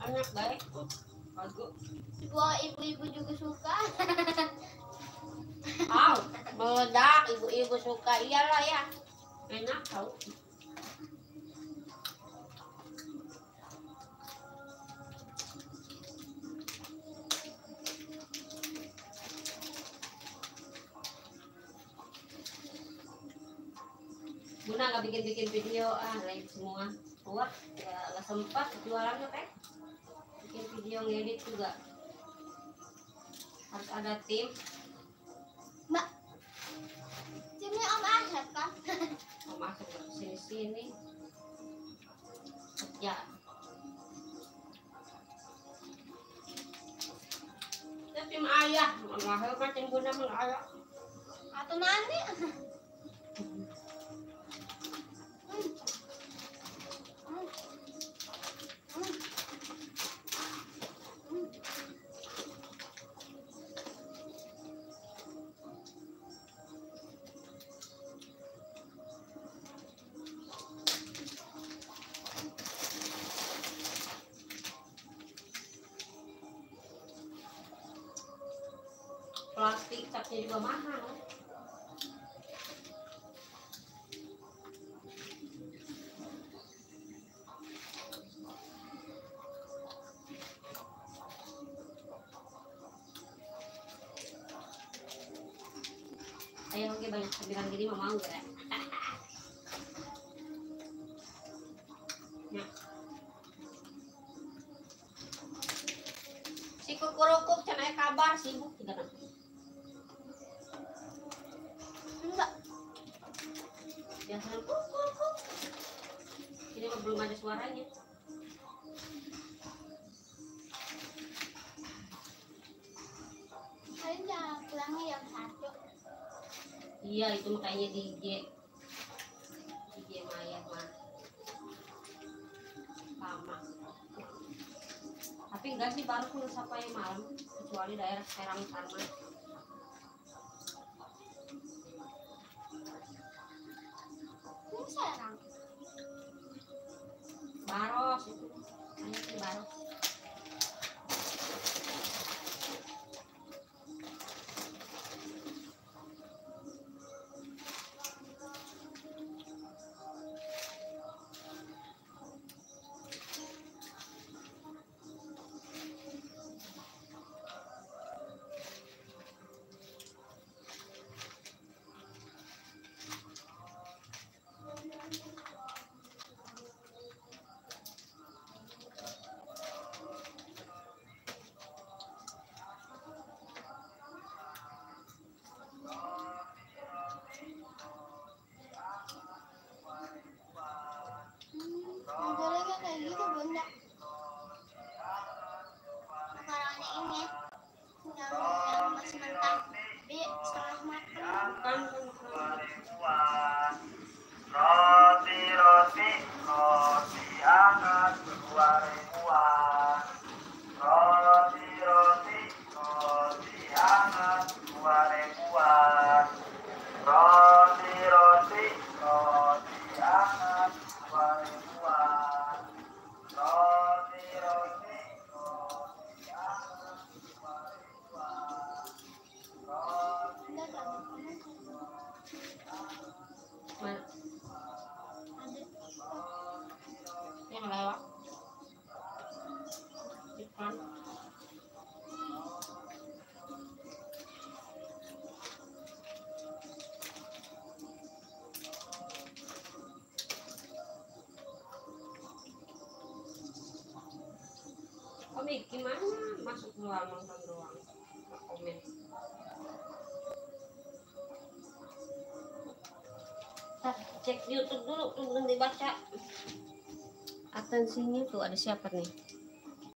Enak baik. Bagus. Wah, ibu-ibu juga suka. Meledak, ibu-ibu suka. Iyalah ya. Enak tau. Bunda nggak bikin video, live semua keluar, nggak sempat jualannya teh. Bikin video ngedit juga harus ada tim. Mbak, timnya Om Asep kan? Om Asep ke sini kerja. Itu tim ayah, mahal macam bunda ayah. Atau nanti? Plastik catnya juga mahal. Ayo oke banyak bilang gini mau gak ya? Si kukurukuk cenanya kabar sibuk juga kan? Enggak. Biasanya kukurukuk. Ini belum ada suaranya. Kayaknya pulangnya jam 1. Iya itu makanya di IG Maya mah sama. Tapi enggak sih baru pun sampai malam kecuali daerah Serang sana. Ini Serang. Baros itu, hanya sih Baros. Gorengnya kayak gitu bunda. Makaroni ini yang masih mentah, tapi setengah matang. Roti hangat 2.000-an. Roti hangat 2.000-an. Roti hangat 2.000-an. Roti hangat 2.000-an. Yang lewat iklan. Komik gimana masuk doang nonton doang nggak komen. Cek YouTube dulu tuh belum dibaca. Atensinya tuh ada siapa nih?